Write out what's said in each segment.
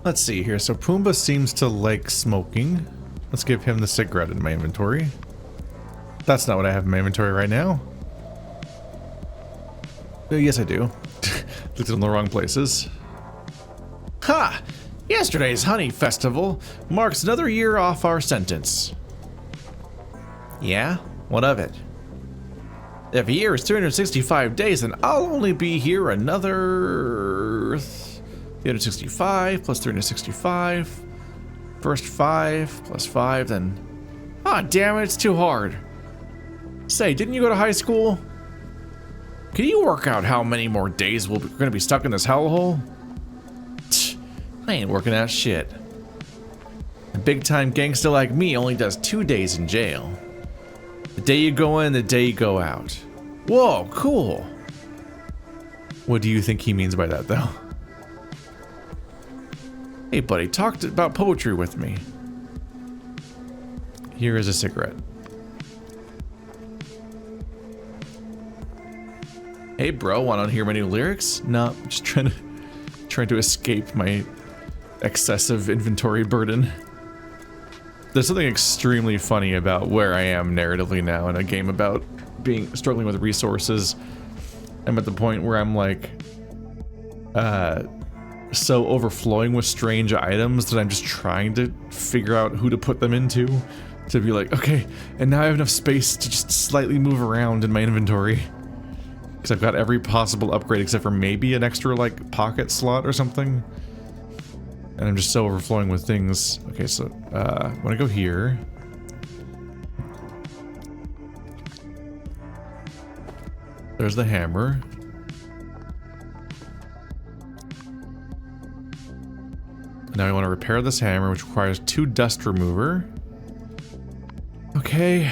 Let's see here. So Pumbaa seems to like smoking. Let's give him the cigarette in my inventory. That's not what I have in my inventory right now. Yes, I do. Looked in the wrong places. Ha! Yesterday's honey festival marks another year off our sentence. Yeah? What of it? If a year is 365 days, then I'll only be here another 365 plus 365. First 5 plus 5, then... Ah, damn it, it's too hard. Say, didn't you go to high school? Can you work out how many more days we're gonna be stuck in this hellhole? I ain't working out shit. A big-time gangster like me only does 2 days in jail. The day you go in, the day you go out. Whoa, cool. What do you think he means by that, though? Hey, buddy, talk about poetry with me. Here is a cigarette. Hey, bro, want to hear my new lyrics? No, I'm just trying to escape my excessive inventory burden. There's something extremely funny about where I am narratively now in a game about struggling with resources. I'm at the point where I'm like so overflowing with strange items that I'm just trying to figure out who to put them into, to be like, okay, and now I have enough space to just slightly move around in my inventory. Because I've got every possible upgrade except for maybe an extra, like, pocket slot or something. And I'm just so overflowing with things. Okay, so, I want to go here. There's the hammer. Now I want to repair this hammer, which requires 2 dust remover. Okay.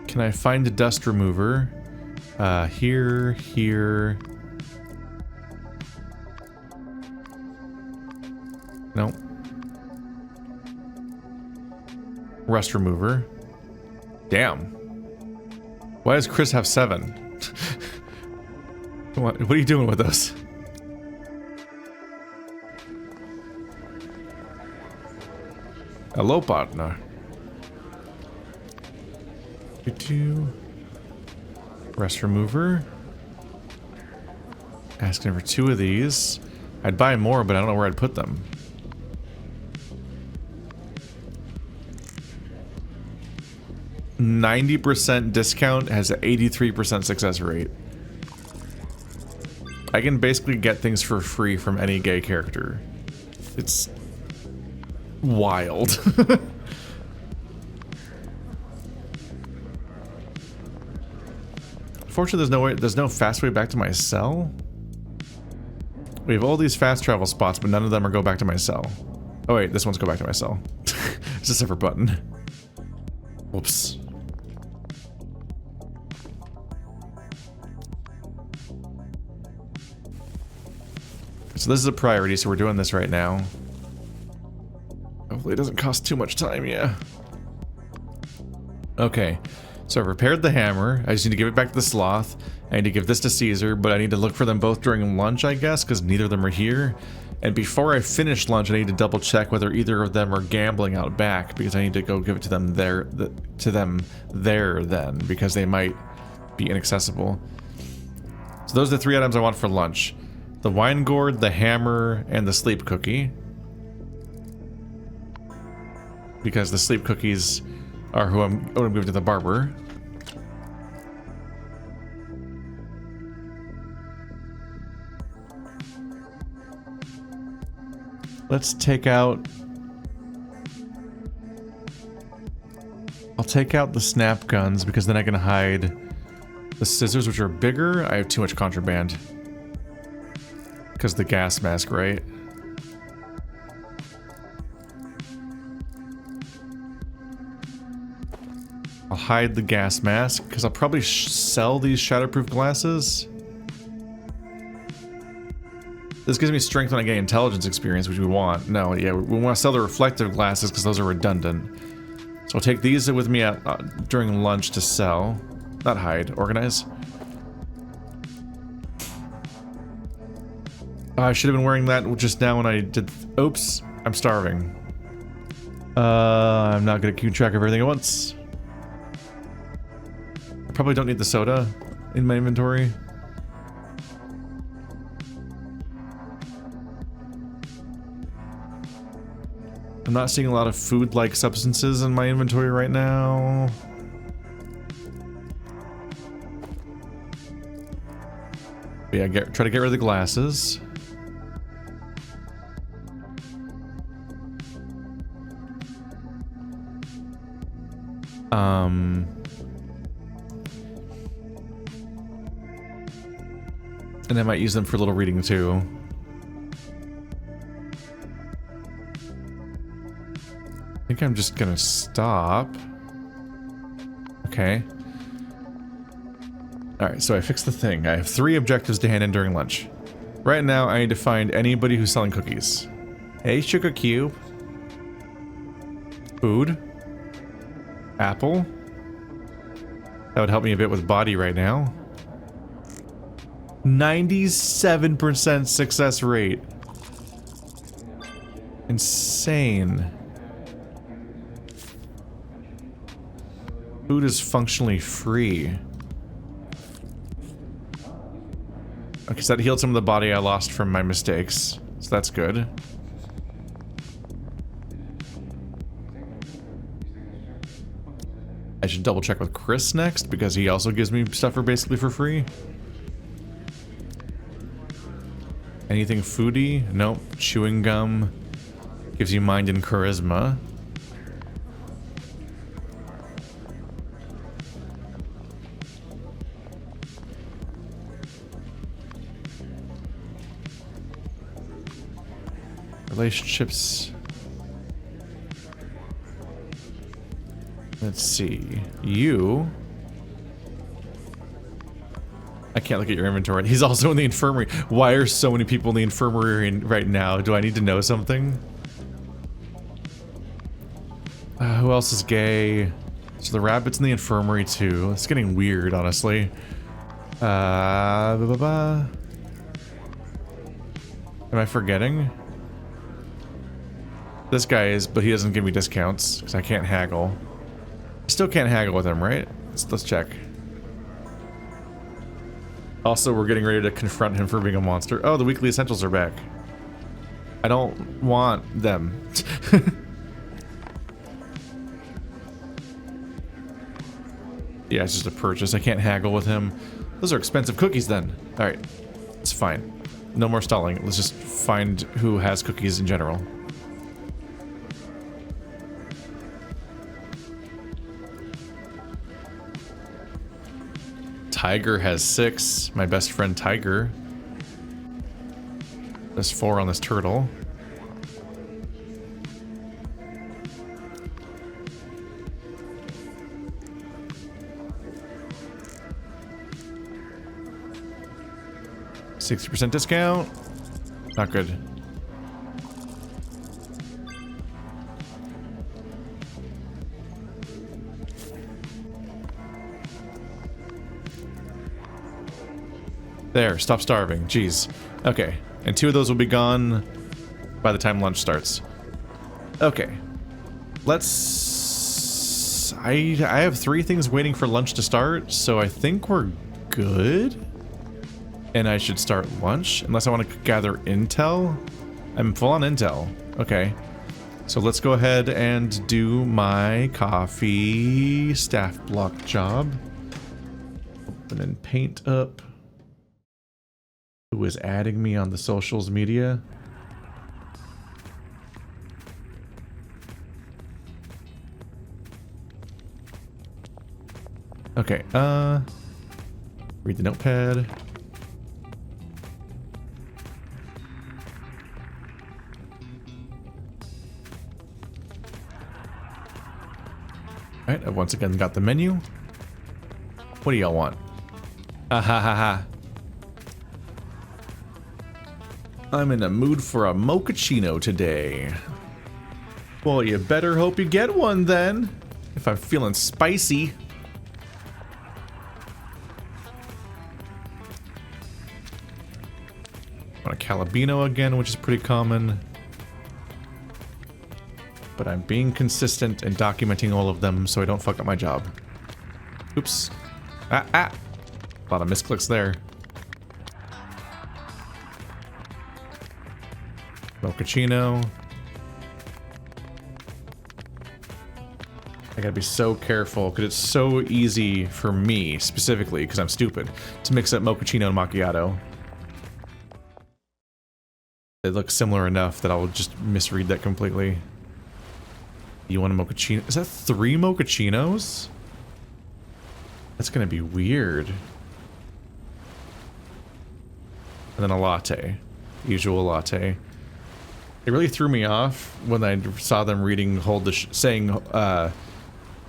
Can I find a dust remover? Here. Nope. Rust remover. Damn. Why does Chris have 7? What are you doing with those? Hello, partner. Rust remover. Asking for 2 of these. I'd buy more, but I don't know where I'd put them. %90 discount has an 83% success rate. I can basically get things for free from any gay character. It's wild. Unfortunately, there's no fast way back to my cell. We have all these fast travel spots, but none of them are go back to my cell. Oh wait, this one's go back to my cell. It's a separate button. Whoops. So this is a priority, so we're doing this right now. Hopefully it doesn't cost too much time, yeah. Okay, so I've repaired the hammer. I just need to give it back to the sloth. I need to give this to Caesar, but I need to look for them both during lunch, I guess, because neither of them are here. And before I finish lunch, I need to double check whether either of them are gambling out back, because I need to go give it to them there, then, because they might be inaccessible. So those are the 3 items I want for lunch. The wine gourd, the hammer, and the sleep cookie. Because the sleep cookies are who I'm going to give to the barber. Let's take out... I'll take out the snap guns because then I can hide the scissors, which are bigger. I have too much contraband. Because the gas mask, right? I'll hide the gas mask, because I'll probably sell these shatterproof glasses. This gives me strength when I get intelligence experience, which we want. No, yeah, we want to sell the reflective glasses, because those are redundant. So I'll take these with me during lunch to sell. Not hide, organize. I should have been wearing that just now when I did... Oops, I'm starving. I'm not gonna keep track of everything at once. I probably don't need the soda in my inventory. I'm not seeing a lot of food-like substances in my inventory right now. But yeah, try to get rid of the glasses. And I might use them for a little reading too. I think I'm just gonna stop. Okay. Alright, so I fixed the thing. I have 3 objectives to hand in during lunch. Right now, I need to find anybody who's selling cookies. Hey, Sugar Cube. Food. Apple. That would help me a bit with body right now. 97% success rate. Insane. Food is functionally free. Okay, so that healed some of the body I lost from my mistakes. So that's good. I should double check with Chris next, because he also gives me stuff for basically for free. Anything foodie? Nope. Chewing gum gives you mind and charisma. Relationships. Let's see. You. I can't look at your inventory. He's also in the infirmary. Why are so many people in the infirmary right now? Do I need to know something? Who else is gay? So the rabbit's in the infirmary too. It's getting weird, honestly. Am I forgetting? This guy is, but he doesn't give me discounts because I can't haggle. Still can't haggle with him, right? Let's check. Also, we're getting ready to confront him for being a monster. Oh, the weekly essentials are back. I don't want them. Yeah, it's just a purchase. I can't haggle with him. Those are expensive cookies then. Alright. It's fine. No more stalling. Let's just find who has cookies in general. Tiger has 6. My best friend Tiger. There's 4 on this turtle. $60% discount. Not good. There, stop starving. Jeez. Okay. And 2 of those will be gone by the time lunch starts. Okay. Let's... I have 3 things waiting for lunch to start, so I think we're good. And I should start lunch, unless I want to gather intel. I'm full on intel. Okay. So let's go ahead and do my coffee staff block job. Open and paint up. Who is adding me on the socials media? Okay, read the notepad. Alright, I've once again got the menu. What do y'all want? Ah ha ha ha. I'm in a mood for a mochaccino today. Well, you better hope you get one then. If I'm feeling spicy. want a Calabino again, which is pretty common. But I'm being consistent and documenting all of them so I don't fuck up my job. Oops. Ah. A lot of misclicks there. Mochaccino. I gotta be so careful because it's so easy for me, specifically, because I'm stupid, to mix up mochaccino and macchiato. They look similar enough that I'll just misread that completely. You want a mochaccino? Is that 3 mochaccinos? That's gonna be weird. And then a latte. Usual latte. It really threw me off when I saw them reading saying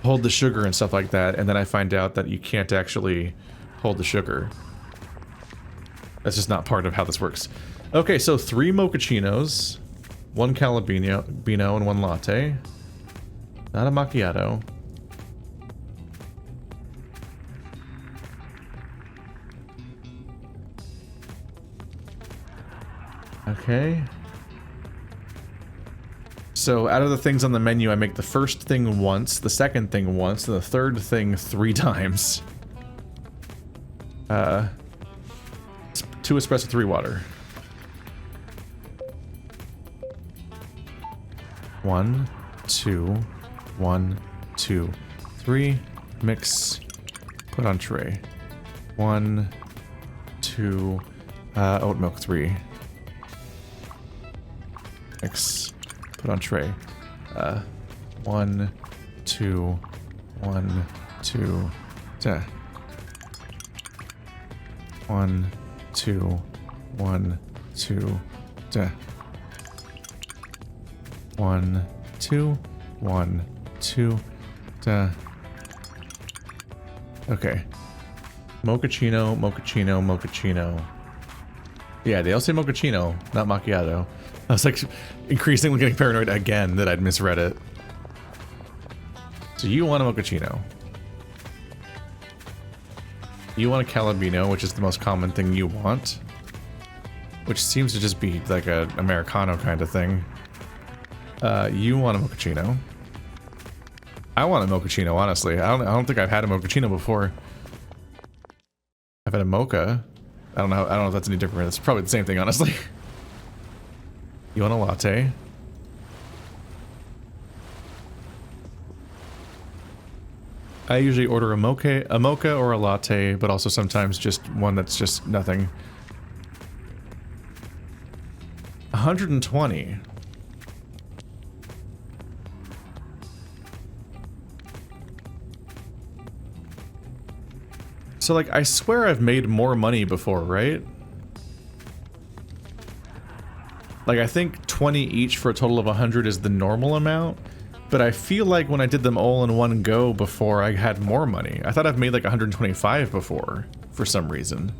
hold the sugar and stuff like that, and then I find out that you can't actually hold the sugar. That's just not part of how this works. Okay, so 3 mochaccinos, 1 Calabino, and 1 latte. Not a macchiato. Okay. So out of the things on the menu, I make the first thing once, the second thing once, and the third thing 3 times. 2 espresso, 3 water. 1, 2, 1, 2, 3. Mix. Put on tray. 1, 2. Oat milk 3. Mix. Put on tray. 1, 2, 1, 2. 1, 2, 1, 2. 1, 2, 1, 2. Okay. Mochaccino, mochaccino, mochaccino. Yeah, they all say mochaccino, not macchiato. I was like increasingly getting paranoid again that I'd misread it. So you want a mochaccino. You want a Calabino, which is the most common thing you want. Which seems to just be like a Americano kind of thing. You want a mochaccino. I want a mochaccino, honestly. I don't think I've had a mochaccino before. I've had a mocha. I don't know if that's any different. It's probably the same thing, honestly. You want a latte? I usually order a mocha or a latte, but also sometimes just one that's just nothing. 120. So, like, I swear I've made more money before, right? Like, I think 20 each for a total of 100 is the normal amount, but I feel like when I did them all in one go before, I had more money. I thought I've made like 125 before, for some reason.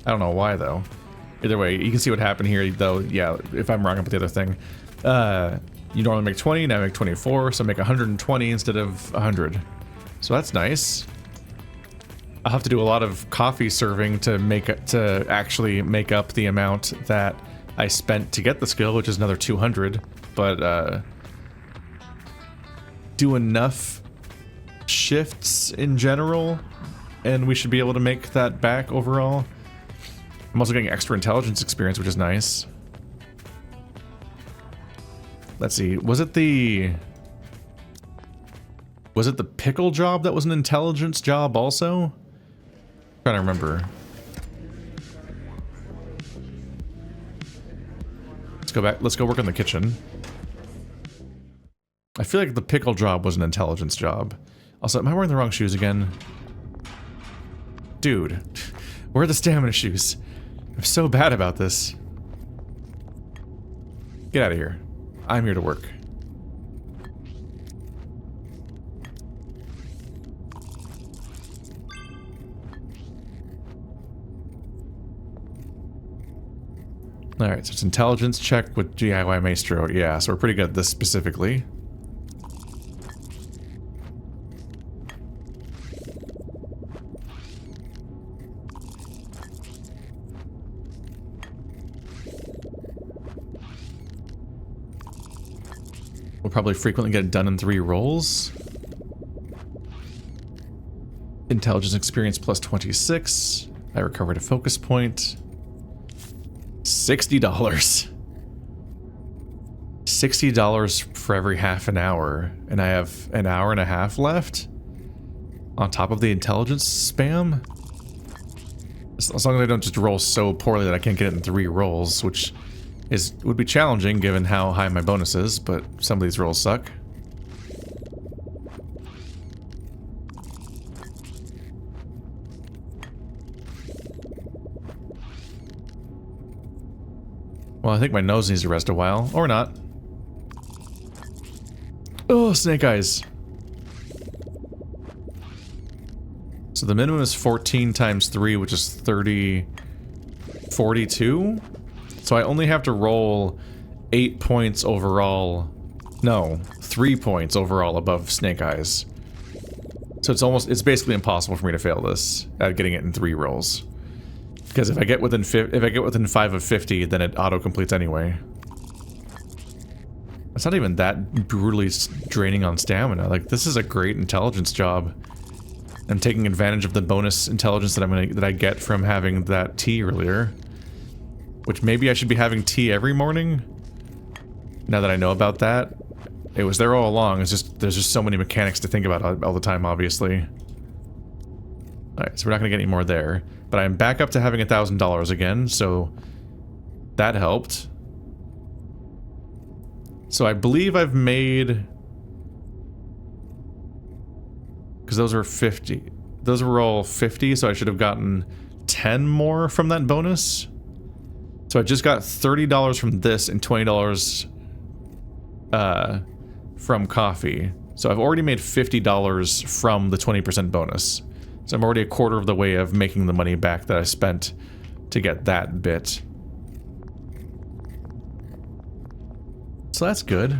I don't know why, though. Either way, you can see what happened here, though. Yeah, if I'm wrong about the other thing. You normally make 20, now I make 24, so I make 120 instead of 100. So that's nice. I'll have to do a lot of coffee serving to actually make up the amount that I spent to get the skill, which is another 200, but do enough shifts in general, and we should be able to make that back overall. I'm also getting extra intelligence experience, which is nice. Let's see, was it the pickle job that was an intelligence job also? I'm trying to remember. Let's go back. Let's go work in the kitchen. I feel like the pickle job was an intelligence job. Also, am I wearing the wrong shoes again? Dude, where are the stamina shoes? I'm so bad about this. Get out of here. I'm here to work. Alright, so it's intelligence check with DIY Maestro. Yeah, so we're pretty good at this specifically. We'll probably frequently get it done in 3 rolls. Intelligence experience plus 26. I recovered a focus point. $60. $60 for every half an hour. And I have an hour and a half left. On top of the intelligence spam. As long as I don't just roll so poorly that I can't get it in 3 rolls, which would be challenging given how high my bonus is, but some of these rolls suck. Well, I think my nose needs to rest a while, or not. Oh, snake eyes. So the minimum is 14 times 3, which is 30... 42? So I only have to roll 8 points overall. No, 3 points overall above snake eyes. So it's basically impossible for me to fail this at getting it in 3 rolls. Because if I get within 5 of 50, then it auto-completes anyway. It's not even that brutally draining on stamina. Like, this is a great intelligence job. I'm taking advantage of the bonus intelligence that I get from having that tea earlier. Which maybe I should be having tea every morning. Now that I know about that. It was there all along. It's just there's just so many mechanics to think about all the time, obviously. Alright, so we're not gonna get any more there. But I'm back up to having $1,000 again, so that helped. So I believe I've made... Because those were 50. Those were all 50, so I should have gotten 10 more from that bonus. So I just got $30 from this and $20 from coffee. So I've already made $50 from the 20% bonus. So I'm already a quarter of the way of making the money back that I spent to get that bit. So that's good.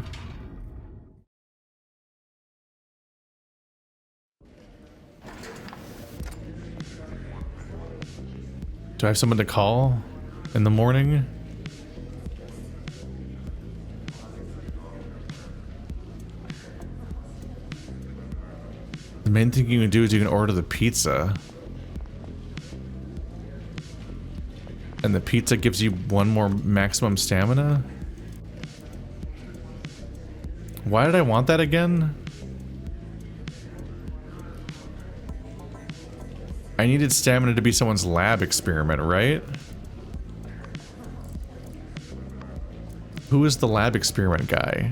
Do I have someone to call in the morning? The main thing you can do is you can order the pizza. And the pizza gives you 1 more maximum stamina? Why did I want that again? I needed stamina to be someone's lab experiment, right? Who is the lab experiment guy?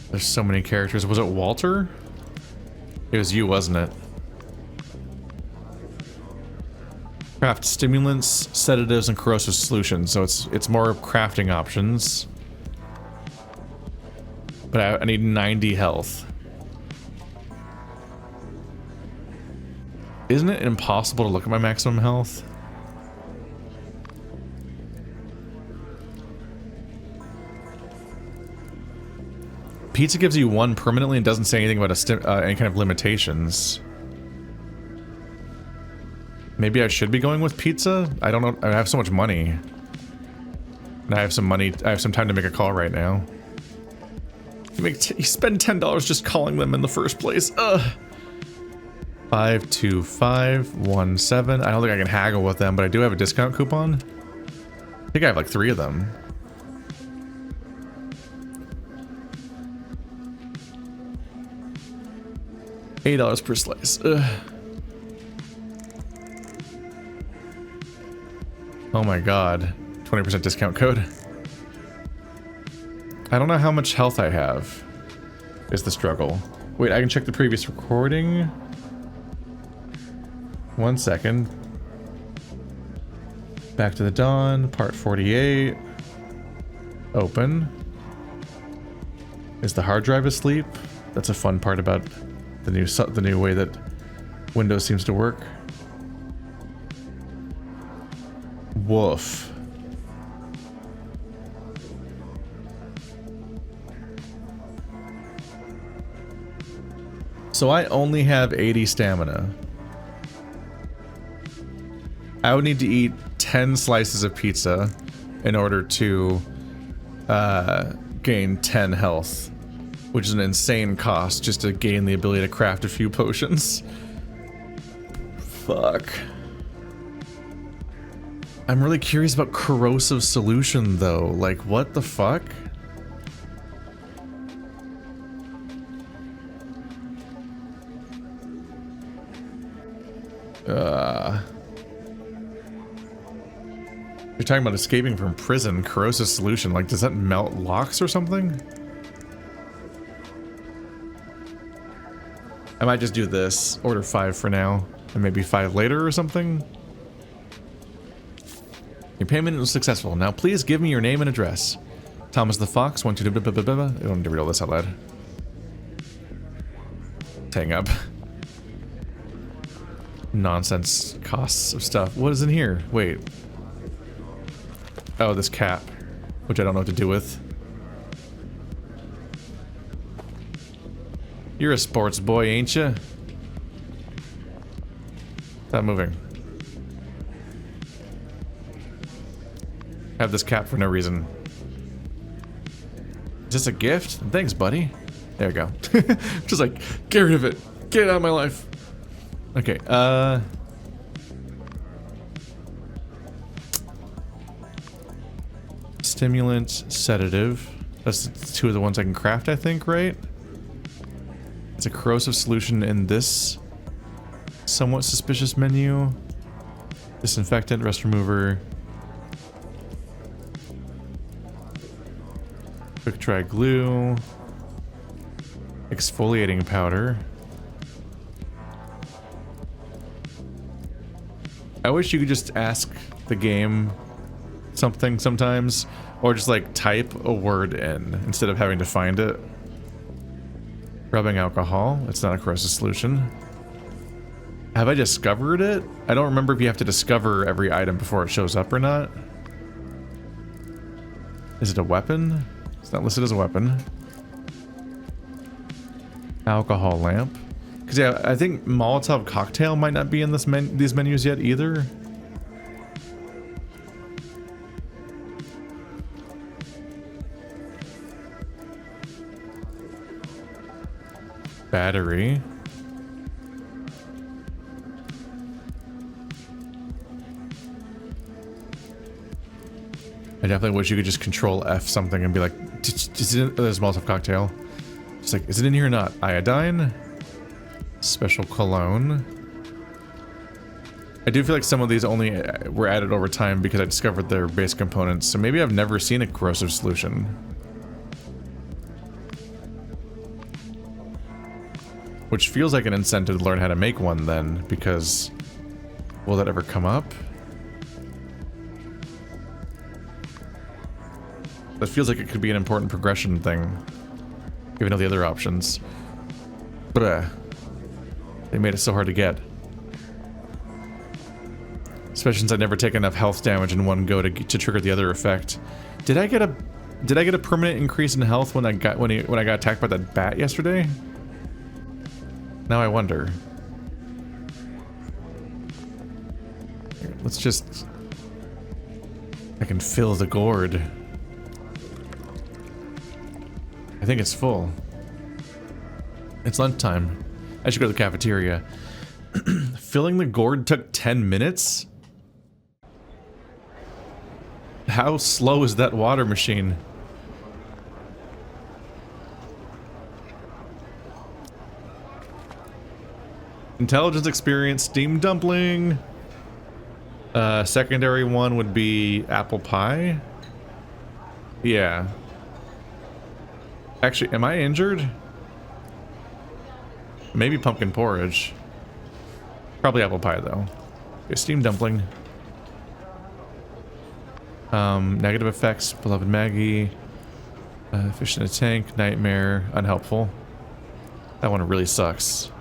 There's so many characters. Was it Walter? It was you, wasn't it? Craft stimulants, sedatives, and corrosive solutions. So it's more crafting options. But I need 90 health. Isn't it impossible to look at my maximum health? Pizza gives you 1 permanently and doesn't say anything about any kind of limitations. Maybe I should be going with pizza? I don't know. I have so much money. And I have some money. I have some time to make a call right now. You spend $10 just calling them in the first place. Ugh. 52517. I don't think I can haggle with them, but I do have a discount coupon. I think I have like 3 of them. $8 per slice. Ugh. Oh my god. 20% discount code. I don't know how much health I have, is the struggle. Wait, I can check the previous recording. 1 second. Back to the Dawn, part 48. Open. Is the hard drive asleep? That's a fun part about the new way that Windows seems to work. Woof. So I only have 80 stamina. I would need to eat 10 slices of pizza in order to gain 10 health, which is an insane cost just to gain the ability to craft a few potions. Fuck. I'm really curious about corrosive solution though. Like, what the fuck? You're talking about escaping from prison, corrosive solution. Like, does that melt locks or something? I might just do this. Order 5 for now, and maybe 5 later or something. Your payment was successful. Now please give me your name and address. Thomas the Fox, 1, 2, blah, blah, blah, blah, blah. I don't need to read all this out loud. Hang up. Nonsense costs of stuff. What is in here? Wait. Oh, this cap, which I don't know what to do with. You're a sports boy, ain't you? Stop moving. I have this cap for no reason. Is this a gift? Thanks, buddy. There we go. Just like, get rid of it. Get it out of my life. Okay, stimulant, sedative. That's 2 of the ones I can craft, I think, right? It's a corrosive solution in this somewhat suspicious menu. Disinfectant, rust remover. Quick dry glue. Exfoliating powder. I wish you could just ask the game something sometimes, or just like type a word in instead of having to find it. Rubbing alcohol, it's not a corrosive solution. Have I discovered it? I don't remember if you have to discover every item before it shows up or not. Is it a weapon? It's not listed as a weapon. Alcohol lamp. Because yeah, I think Molotov cocktail might not be in this these menus yet either. Battery. I definitely wish you could just control F something and be like, there's Molotov cocktail. Just like, is it in here or not? Iodine. Special cologne. I do feel like some of these only were added over time because I discovered their base components, so maybe I've never seen a corrosive solution. Which feels like an incentive to learn how to make one then, because will that ever come up? That feels like it could be an important progression thing, given all the other options. But they made it so hard to get. Especially since I never take enough health damage in one go to trigger the other effect. Did I get a permanent increase in health when I got attacked by that bat yesterday? Now I wonder. Here, let's just... I can fill the gourd. I think it's full. It's lunchtime. I should go to the cafeteria. Filling the gourd took 10 minutes? How slow is that water machine? Intelligence experience, steamed dumpling. Secondary one would be apple pie. Yeah. Actually, am I injured? Maybe pumpkin porridge. Probably apple pie though. Okay, steamed dumpling. Negative effects, beloved Maggie. Fish in a tank, nightmare, unhelpful. That one really sucks.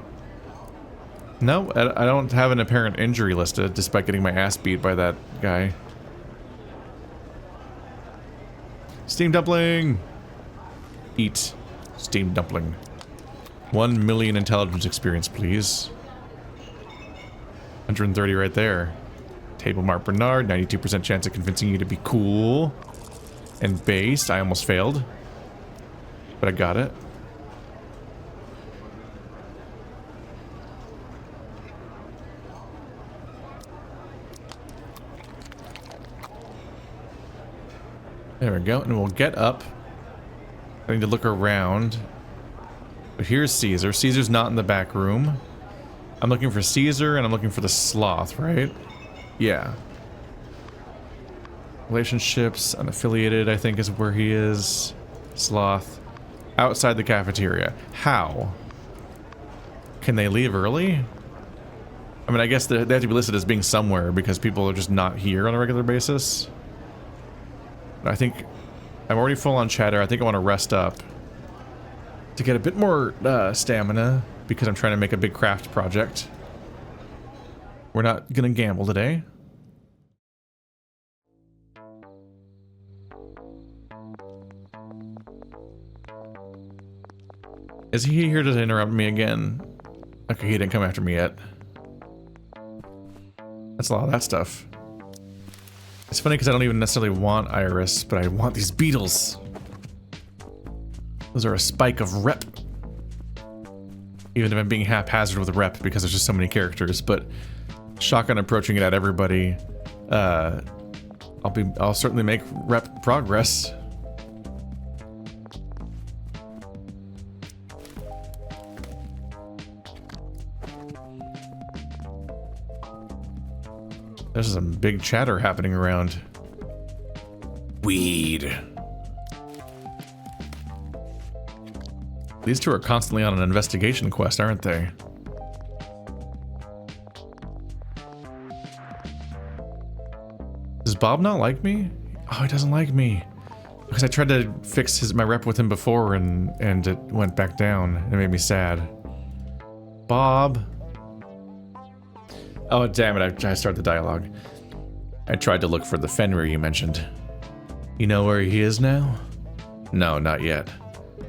No, I don't have an apparent injury listed, despite getting my ass beat by that guy. Steamed dumpling! Eat. Steamed dumpling. 1 million intelligence experience, please. 130 right there. Table Mark Bernard, 92% chance of convincing you to be cool. And based. I almost failed. But I got it. There we go, and we'll get up. I need to look around. But here's Caesar. Caesar's not in the back room. I'm looking for Caesar, and I'm looking for the sloth, right? Yeah. Relationships, unaffiliated, I think is where he is. Sloth. Outside the cafeteria. How? Can they leave early? I mean, I guess they have to be listed as being somewhere because people are just not here on a regular basis. I think I'm already full on chatter. I think I want to rest up to get a bit more stamina because I'm trying to make a big craft project. We're not going to gamble today. Is he here to interrupt me again? Okay, he didn't come after me yet. That's a lot of that stuff. It's funny because I don't even necessarily want Iris, but I want these beetles. Those are a spike of rep. Even if I'm being haphazard with rep because there's just so many characters, but shotgun approaching it at everybody. I'll certainly make rep progress. There's some big chatter happening around. Weed. These two are constantly on an investigation quest, aren't they? Does Bob not like me? Oh, he doesn't like me. Because I tried to fix my rep with him before and it went back down. It made me sad. Bob. Oh, damn it, I started the dialogue. I tried to look for the Fenrir you mentioned. You know where he is now? No, not yet.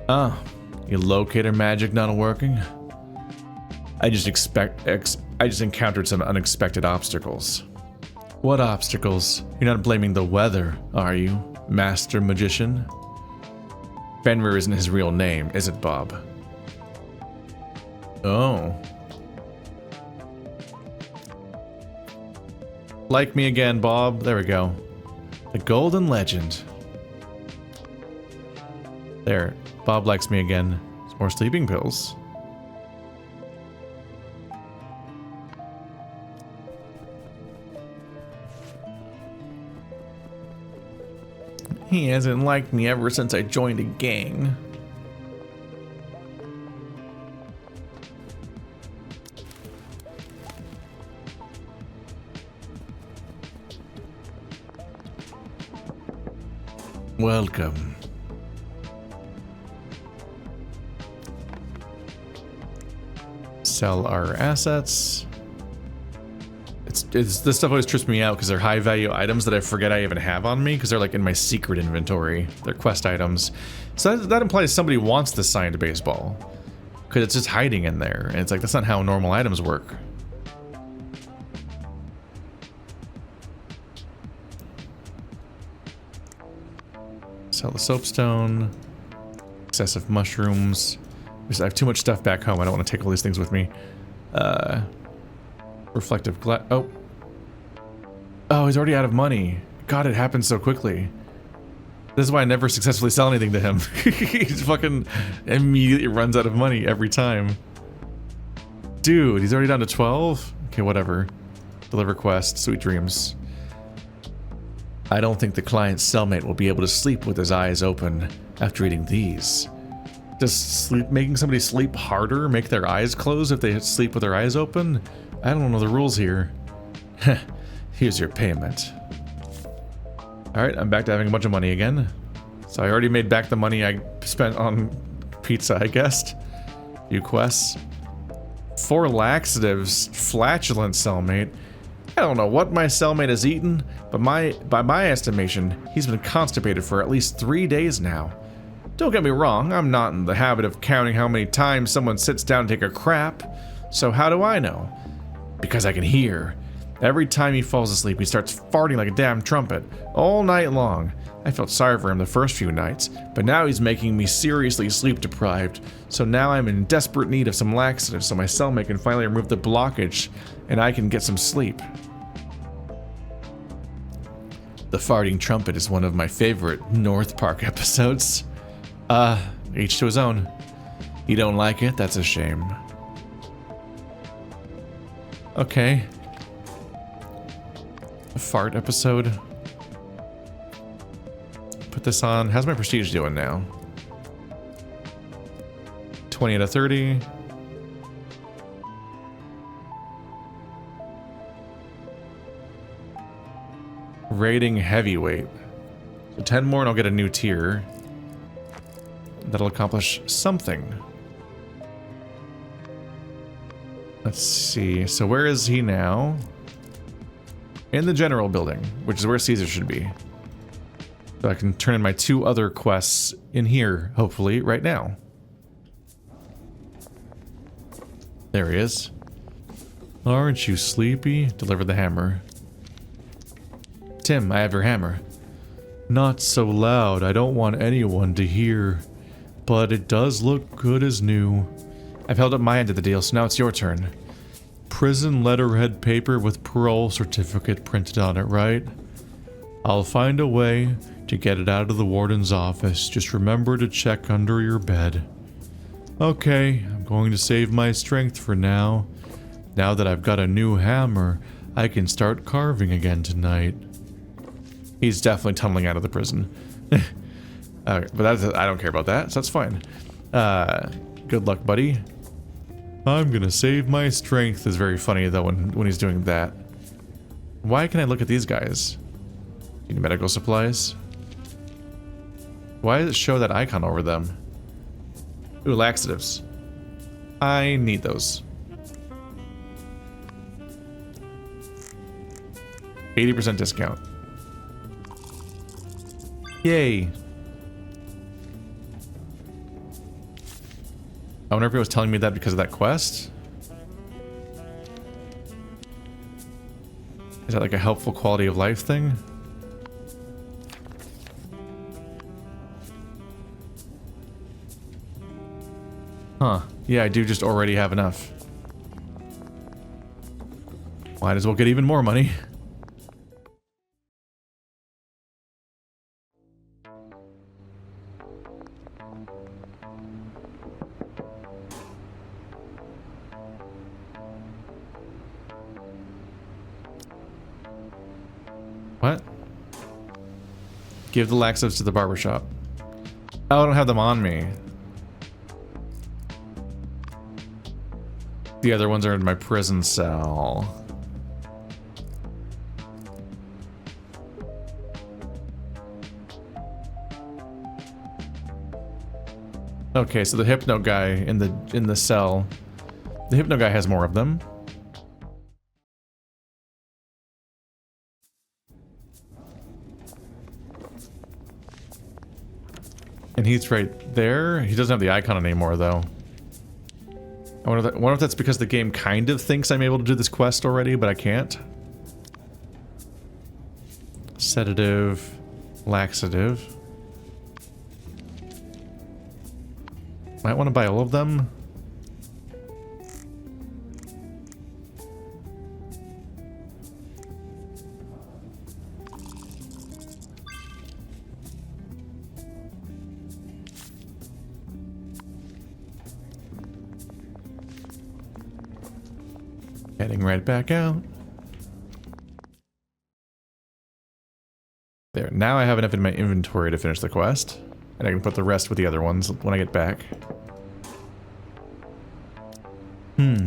Oh, your locator magic not working? I just encountered some unexpected obstacles. What obstacles? You're not blaming the weather, are you, Master Magician? Fenrir isn't his real name, is it, Bob? Oh. Like me again, Bob. There we go. The golden legend. There. Bob likes me again. Some more sleeping pills. He hasn't liked me ever since I joined a gang. Welcome. Sell our assets. This stuff always trips me out because they're high value items that I forget I even have on me because they're like in my secret inventory. They're quest items. So that implies somebody wants this signed baseball because it's just hiding in there. And it's like, that's not how normal items work. Sell the soapstone. Excessive mushrooms. I have too much stuff back home. I don't want to take all these things with me. Reflective glass. Oh. Oh, he's already out of money. God, it happened so quickly. This is why I never successfully sell anything to him. He just fucking immediately runs out of money every time. Dude, he's already down to 12? Okay, whatever. Deliver quest. Sweet dreams. I don't think the client's cellmate will be able to sleep with his eyes open after eating these. Does making somebody sleep harder make their eyes close if they sleep with their eyes open? I don't know the rules here. Here's your payment. Alright, I'm back to having a bunch of money again. So I already made back the money I spent on pizza, I guessed. Few quests. 4 laxatives, flatulent cellmate. I don't know what my cellmate has eaten, but by my estimation, he's been constipated for at least 3 days now. Don't get me wrong, I'm not in the habit of counting how many times someone sits down to take a crap. So how do I know? Because I can hear. Every time he falls asleep, he starts farting like a damn trumpet, all night long. I felt sorry for him the first few nights, but now he's making me seriously sleep deprived. So now I'm in desperate need of some laxatives so my cellmate can finally remove the blockage and I can get some sleep. The farting trumpet is one of my favorite North Park episodes. Each to his own. You don't like it? That's a shame. Okay. A fart episode. Put this on. How's my prestige doing now? 20 out of 30. Rating heavyweight. So 10 more and I'll get a new tier. That'll accomplish something. Let's see. So where is he now? In the general building, which is where Caesar should be. So I can turn in my 2 other quests in here, hopefully, right now. There he is. Aren't you sleepy? Deliver the hammer. Tim, I have your hammer. Not so loud, I don't want anyone to hear. But it does look good as new. I've held up my end of the deal, so now it's your turn. Prison letterhead paper with parole certificate printed on it, right? I'll find a way to get it out of the warden's office. Just remember to check under your bed. Okay, I'm going to save my strength for now. Now that I've got a new hammer, I can start carving again tonight. He's definitely tunneling out of the prison. But I don't care about that, so that's fine. Good luck, buddy. I'm gonna save my strength is very funny, though, when he's doing that. Why can I look at these guys? Need medical supplies? Why does it show that icon over them? Ooh, laxatives. I need those. 80% discount. Yay. I wonder if it was telling me that because of that quest? Is that like a helpful quality of life thing? Huh. Yeah, I do just already have enough. Might as well get even more money. What? Give the laxatives to the barbershop. Oh, I don't have them on me. The other ones are in my prison cell. Okay, so the hypno guy in the cell. The hypno guy has more of them. And he's right there. He doesn't have the icon anymore, though. I wonder if that's because the game kind of thinks I'm able to do this quest already, but I can't. Sedative. Laxative. Might want to buy all of them. Heading right back out. There, now I have enough in my inventory to finish the quest. And I can put the rest with the other ones when I get back.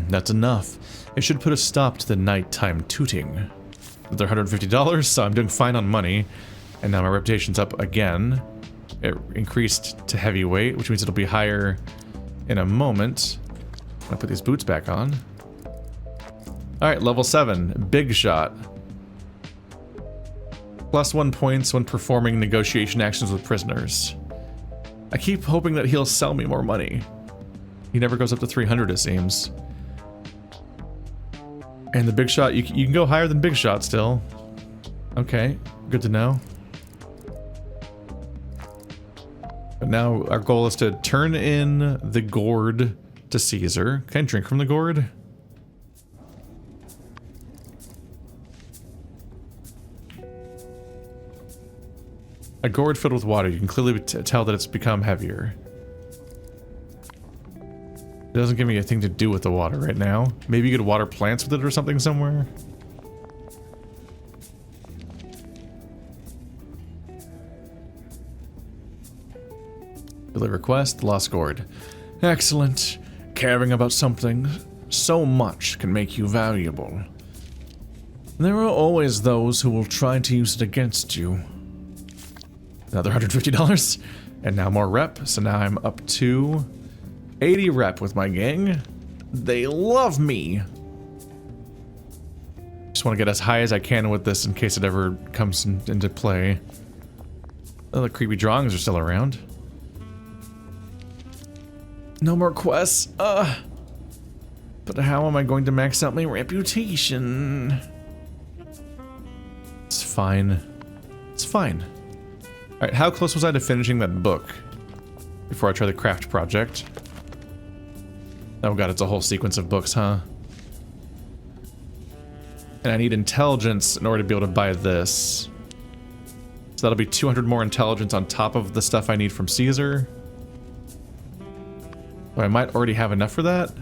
That's enough. It should put a stop to the nighttime tooting. They're $150, so I'm doing fine on money. And now my reputation's up again. It increased to heavyweight, which means it'll be higher in a moment. I'll put these boots back on. Alright, level 7. Big shot. +1 points when performing negotiation actions with prisoners. I keep hoping that he'll sell me more money. He never goes up to 300, it seems. And the big shot, you can go higher than big shot still. Okay, good to know. But now our goal is to turn in the gourd to Caesar. Can I drink from the gourd? A gourd filled with water. You can clearly tell that it's become heavier. It doesn't give me a thing to do with the water right now. Maybe you could water plants with it or something somewhere. Deliver request, lost gourd. Excellent. Caring about something so much can make you valuable. There are always those who will try to use it against you. Another $150. And now more rep. So now I'm up to 80 rep with my gang. They love me. Just want to get as high as I can with this in case it ever comes into play. Oh, the creepy drawings are still around. No more quests. But how am I going to max out my reputation? It's fine. It's fine. Alright, how close was I to finishing that book before I try the craft project? Oh god, it's a whole sequence of books, huh? And I need intelligence in order to be able to buy this. So that'll be 200 more intelligence on top of the stuff I need from Caesar. Oh, I might already have enough for that.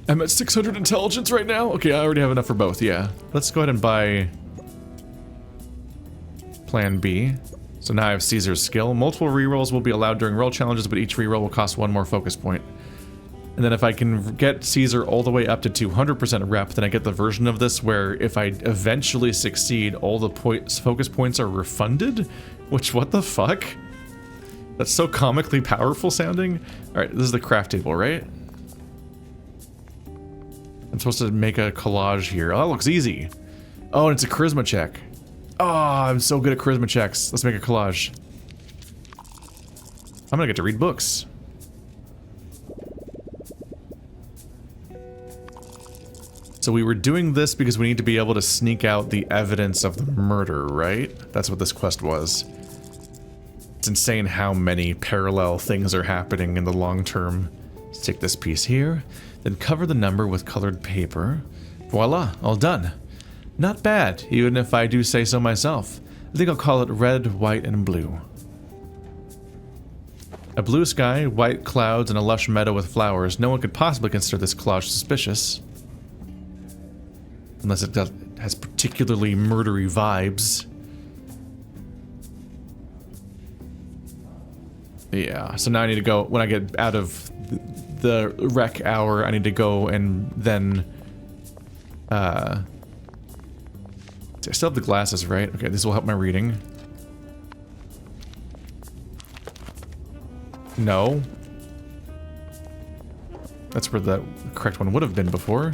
I'm at 600 intelligence right now? Okay, I already have enough for both, yeah. Let's go ahead and buy Plan B. So now I have Caesar's skill. Multiple rerolls will be allowed during roll challenges, but each reroll will cost 1 more focus point. And then if I can get Caesar all the way up to 200% rep, then I get the version of this where if I eventually succeed, all the focus points are refunded? Which, what the fuck? That's so comically powerful sounding. Alright, this is the craft table, right? I'm supposed to make a collage here. Oh, that looks easy. Oh, and it's a charisma check. Oh, I'm so good at charisma checks. Let's make a collage. I'm gonna get to read books. So we were doing this because we need to be able to sneak out the evidence of the murder, right? That's what this quest was. It's insane how many parallel things are happening in the long term. Stick this piece here, then cover the number with colored paper. Voila, all done. Not bad, even if I do say so myself. I think I'll call it red, white, and blue. A blue sky, white clouds, and a lush meadow with flowers. No one could possibly consider this collage suspicious. Unless it has particularly murdery vibes. Yeah, so now I need to go, when I get out of the rec hour, I need to go and then, I still have the glasses, right? Okay, this will help my reading. No. That's where the correct one would have been before.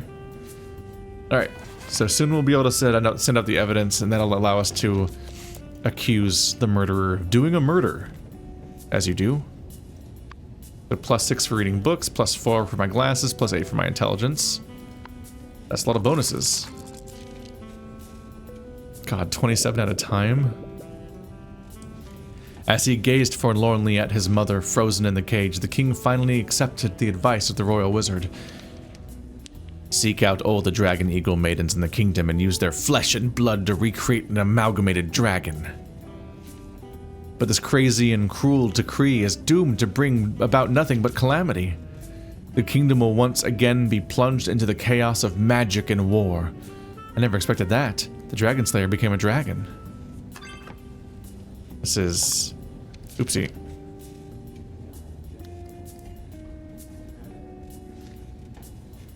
Alright, so soon we'll be able to send out the evidence, and that'll allow us to accuse the murderer of doing a murder. As you do. But +6 for reading books, +4 for my glasses, +8 for my intelligence. That's a lot of bonuses. God, 27 at a time. As he gazed forlornly at his mother frozen in the cage, the king finally accepted the advice of the royal wizard. Seek out all the dragon eagle maidens in the kingdom and use their flesh and blood to recreate an amalgamated dragon. But this crazy and cruel decree is doomed to bring about nothing but calamity. The kingdom will once again be plunged into the chaos of magic and war. I never expected that. The Dragon Slayer became a dragon. This is... Oopsie.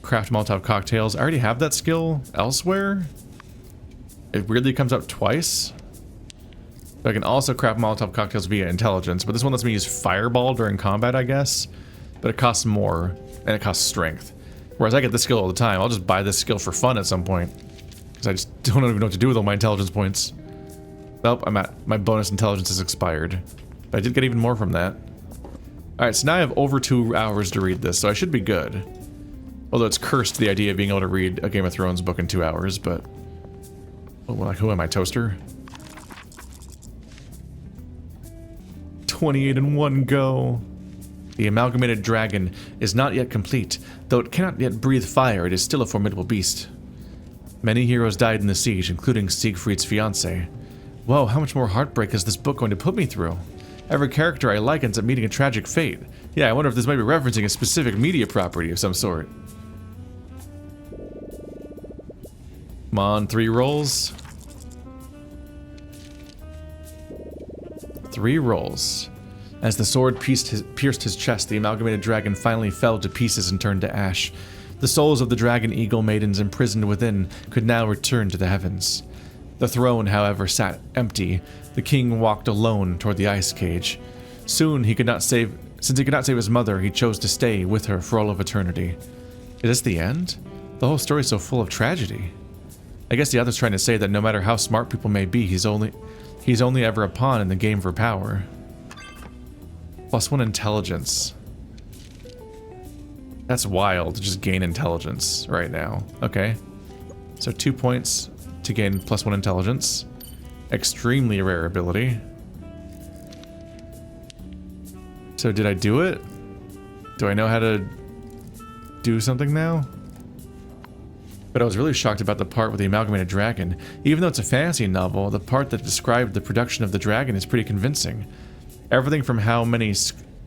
Craft Molotov cocktails. I already have that skill elsewhere. It weirdly comes out twice. I can also craft Molotov cocktails via intelligence, but this one lets me use Fireball during combat, I guess. But it costs more, and it costs strength. Whereas I get this skill all the time. I'll just buy this skill for fun at some point. Because I just don't even know what to do with all my intelligence points. Nope, I'm at... My bonus intelligence is expired. But I did get even more from that. Alright, so now I have over 2 hours to read this, so I should be good. Although it's cursed, the idea of being able to read a Game of Thrones book in 2 hours, but... Oh, like, who am I, toaster? 28 in one go. The amalgamated dragon is not yet complete. Though it cannot yet breathe fire, it is still a formidable beast. Many heroes died in the siege, including Siegfried's fiancée. Whoa, how much more heartbreak is this book going to put me through? Every character I like ends up meeting a tragic fate. Yeah, I wonder if this might be referencing a specific media property of some sort. Come on, 3 rolls. 3 rolls. As the sword pierced his chest, the amalgamated dragon finally fell to pieces and turned to ash. The souls of the dragon eagle maidens imprisoned within could now return to the heavens. The throne, however, sat empty. The king walked alone toward the ice cage. Since he could not save his mother, he chose to stay with her for all of eternity. Is this the end? The whole story is so full of tragedy. I guess the author's trying to say that no matter how smart people may be, he's only ever a pawn in the game for power. +1 intelligence. That's wild to just gain intelligence right now. Okay. So 2 points to gain +1 intelligence. Extremely rare ability. So did I do it? Do I know how to do something now? But I was really shocked about the part with the amalgamated dragon. Even though it's a fantasy novel, the part that described the production of the dragon is pretty convincing. Everything from how many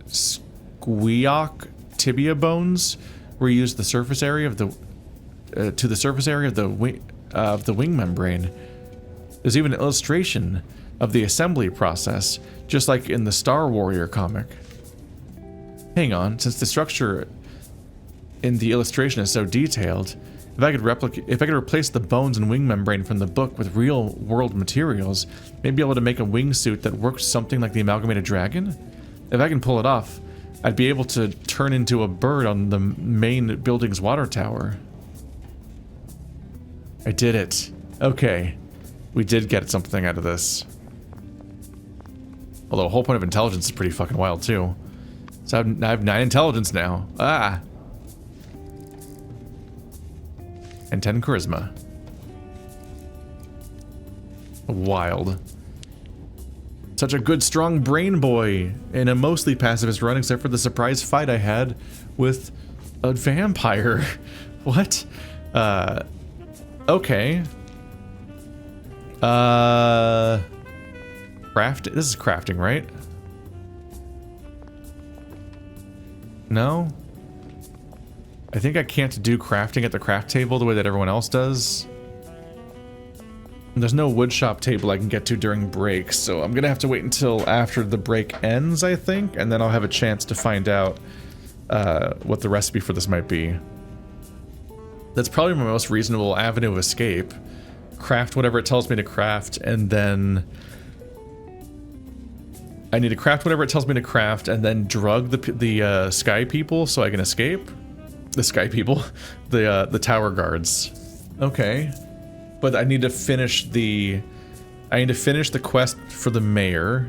squeak tibia bones were used the surface area of the to the surface area of the wing membrane. There's even an illustration of the assembly process, just like in the Star Warrior comic. Hang on, since the structure in the illustration is so detailed, if I could replace the bones and wing membrane from the book with real-world materials, maybe be able to make a wingsuit that works something like the amalgamated dragon? If I can pull it off, I'd be able to turn into a bird on the main building's water tower. I did it. Okay. We did get something out of this. Although the whole point of intelligence is pretty fucking wild too. So I have 9 intelligence now. Ah! And 10 charisma. Wild. Such a good, strong brain boy in a mostly pacifist run, except for the surprise fight I had with a vampire. What? Okay. Craft. This is crafting, right? No? I think I can't do crafting at the craft table the way that everyone else does. And there's no woodshop table I can get to during breaks, so I'm gonna have to wait until after the break ends, I think, and then I'll have a chance to find out what the recipe for this might be. That's probably my most reasonable avenue of escape. Craft whatever it tells me to craft, and then I need to craft whatever it tells me to craft, and then drug the sky people so I can escape. The sky people, the tower guards. Okay, but I need to finish the quest for the mayor,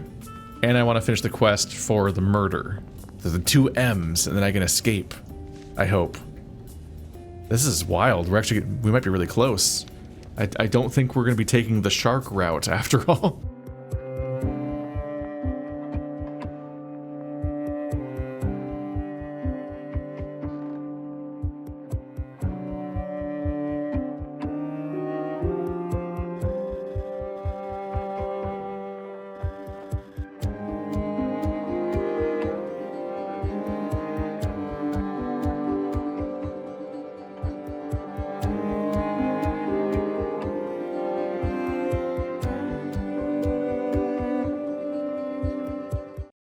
and I want to finish the quest for the murder. There's the 2 M's, and then I can escape. I hope. This is wild. We might be really close. I don't think we're going to be taking the shark route after all.